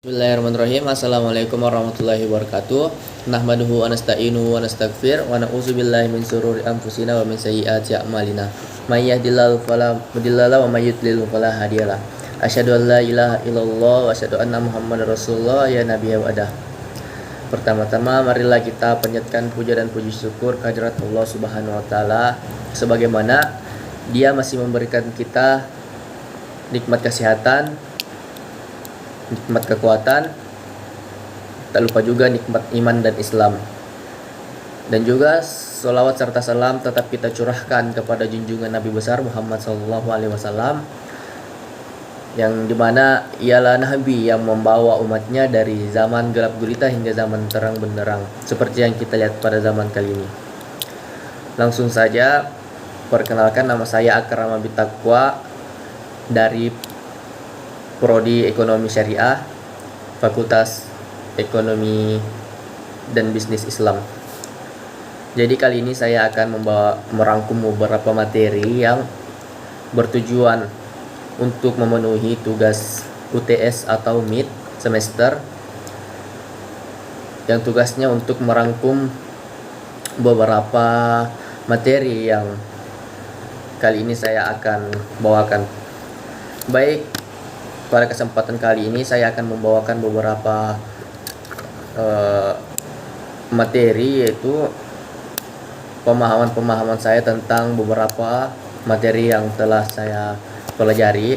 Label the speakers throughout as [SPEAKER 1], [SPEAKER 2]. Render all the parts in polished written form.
[SPEAKER 1] Bismillahirrahmanirrahim. Assalamualaikum warahmatullahi wabarakatuh. Nahmaduhu wa nasta'inuhu wa nastaghfir wa na'udzu billahi min syururi anfusina wa min sayyiati a'malina. May yahdihillahu fala mudhillalah wa may yudlil fala hadiyalah. Asyhadu an la ilaha illallah wa asyhadu anna Muhammadar Rasulullah ya nabiyya wa adah. Pertama-tama marilah kita panjatkan puja dan puji syukur kehadirat Allah Subhanahu wa taala sebagaimana Dia masih memberikan kita nikmat kesehatan, nikmat kekuatan, tak lupa juga nikmat iman dan Islam. Dan juga sholawat serta salam tetap kita curahkan kepada junjungan Nabi besar Muhammad SAW, yang dimana ialah Nabi yang membawa umatnya dari zaman gelap gulita hingga zaman terang benderang, seperti yang kita lihat pada zaman kali ini. Langsung saja, perkenalkan, nama saya Akram Abitaqwa dari Prodi Ekonomi Syariah, Fakultas Ekonomi dan Bisnis Islam. Jadi kali ini saya akan merangkum beberapa materi yang bertujuan untuk memenuhi tugas UTS atau mid semester, yang tugasnya untuk merangkum beberapa materi yang kali ini saya akan bawakan. Baik, pada kesempatan kali ini saya akan membawakan beberapa materi, yaitu pemahaman saya tentang beberapa materi yang telah saya pelajari,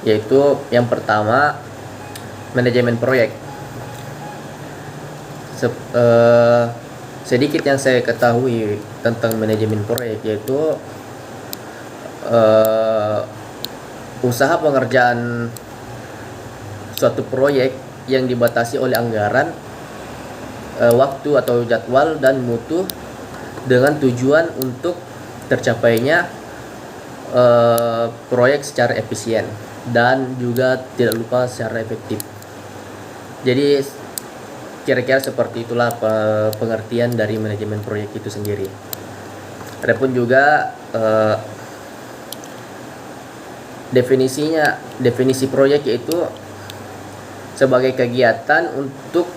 [SPEAKER 1] yaitu yang pertama, manajemen proyek. Sedikit yang saya ketahui tentang manajemen proyek, yaitu usaha pengerjaan suatu proyek yang dibatasi oleh anggaran, waktu atau jadwal dan mutu, dengan tujuan untuk tercapainya proyek secara efisien dan juga tidak lupa secara efektif. Jadi kira-kira seperti itulah pengertian dari manajemen proyek itu sendiri. Adapun juga definisi proyek yaitu sebagai kegiatan untuk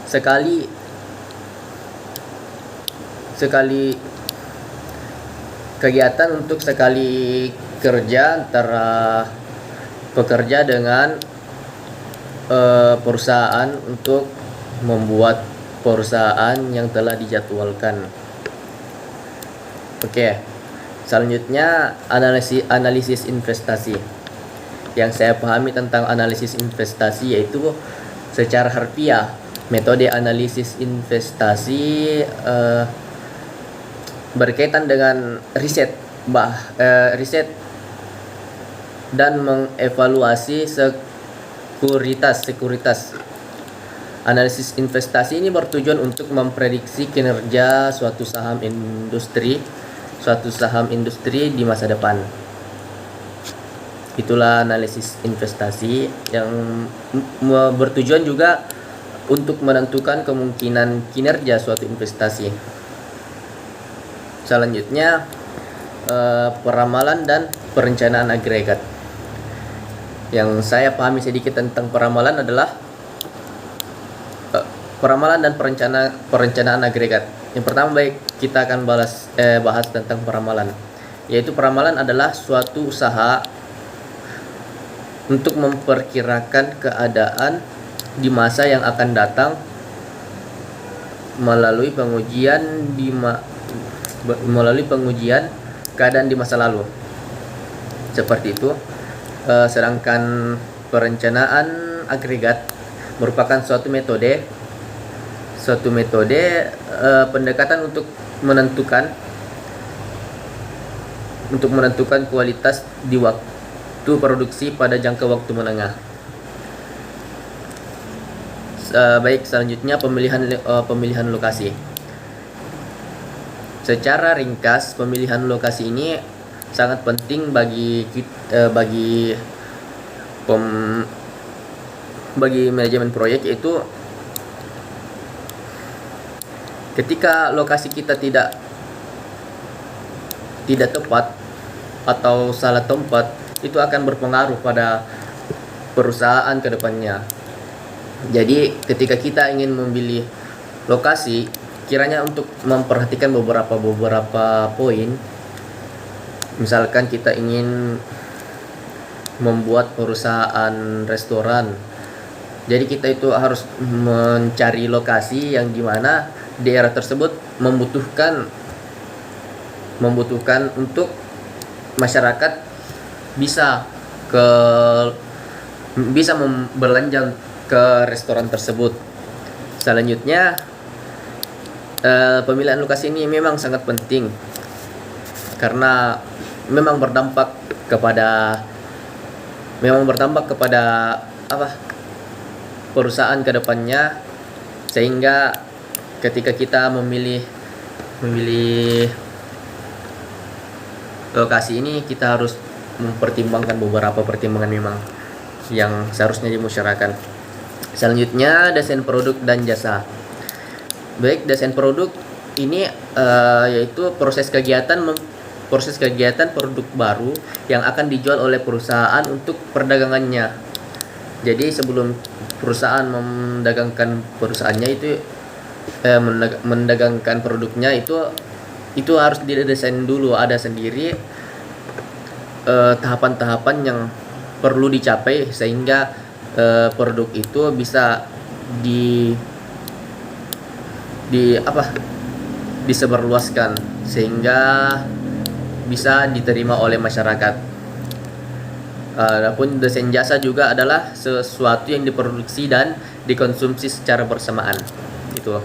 [SPEAKER 1] sekali kegiatan untuk sekali kerja antara pekerja dengan perusahaan untuk membuat perusahaan yang telah dijadwalkan. Oke. Selanjutnya, analisis investasi. Yang saya pahami tentang analisis investasi yaitu secara harfiah, metode analisis investasi berkaitan dengan riset dan mengevaluasi sekuritas. Analisis investasi ini bertujuan untuk memprediksi kinerja suatu saham industri di masa depan. Itulah analisis investasi yang bertujuan juga untuk menentukan kemungkinan kinerja suatu investasi. Selanjutnya, peramalan dan perencanaan agregat. Yang saya pahami sedikit tentang peramalan adalah peramalan dan perencanaan agregat. Yang pertama, kita akan bahas tentang peramalan. Yaitu peramalan adalah suatu usaha untuk memperkirakan keadaan di masa yang akan datang melalui pengujian keadaan di masa lalu. Seperti itu. Sedangkan perencanaan agregat merupakan suatu metode pendekatan untuk menentukan kualitas di waktu produksi pada jangka waktu menengah. Baik, selanjutnya pemilihan lokasi. Secara ringkas, pemilihan lokasi ini sangat penting bagi manajemen proyek, yaitu ketika lokasi kita tidak tepat atau salah tempat, itu akan berpengaruh pada perusahaan ke depannya. Jadi ketika kita ingin memilih lokasi, kiranya untuk memperhatikan beberapa poin. Misalkan kita ingin membuat perusahaan restoran, jadi kita itu harus mencari lokasi yang dimana daerah tersebut membutuhkan untuk masyarakat bisa berbelanja ke restoran tersebut. Selanjutnya, pemilihan lokasi ini memang sangat penting karena memang berdampak kepada perusahaan ke depannya, sehingga ketika kita memilih lokasi ini kita harus mempertimbangkan beberapa pertimbangan memang yang seharusnya dimusyawarahkan. Selanjutnya, desain produk dan jasa. Baik, desain produk ini yaitu proses kegiatan produk baru yang akan dijual oleh perusahaan untuk perdagangannya. Jadi sebelum perusahaan mendagangkan produknya itu harus didesain dulu, ada sendiri tahapan-tahapan yang perlu dicapai sehingga produk itu bisa disebarluaskan sehingga bisa diterima oleh masyarakat. Adapun desain jasa juga adalah sesuatu yang diproduksi dan dikonsumsi secara bersamaan. Itu.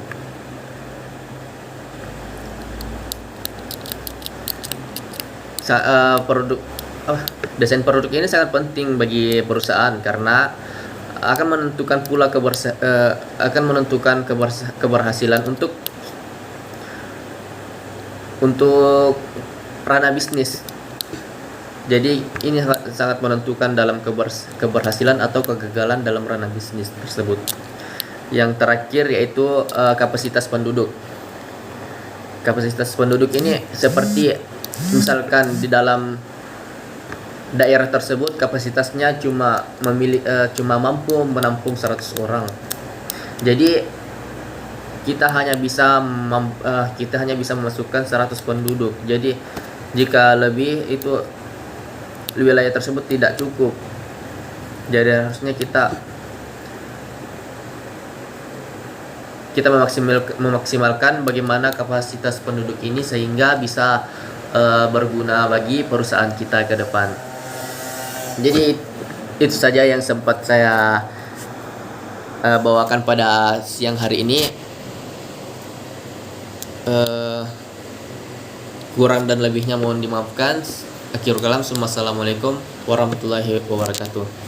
[SPEAKER 1] Desain produk ini sangat penting bagi perusahaan karena akan menentukan pula keberhasilan untuk ranah bisnis. Jadi ini sangat menentukan dalam keberhasilan atau kegagalan dalam ranah bisnis tersebut. Yang terakhir yaitu kapasitas penduduk. Kapasitas penduduk ini seperti misalkan di dalam daerah tersebut kapasitasnya cuma mampu menampung 100 orang. Jadi kita hanya bisa memasukkan 100 penduduk. Jadi jika lebih, itu wilayah tersebut tidak cukup. Jadi harusnya kita memaksimalkan bagaimana kapasitas penduduk ini sehingga bisa berguna bagi perusahaan kita ke depan. Jadi itu saja yang sempat saya bawakan pada siang hari ini. Kurang dan lebihnya mohon dimaafkan. Akhirul kalam, assalamualaikum warahmatullahi wabarakatuh.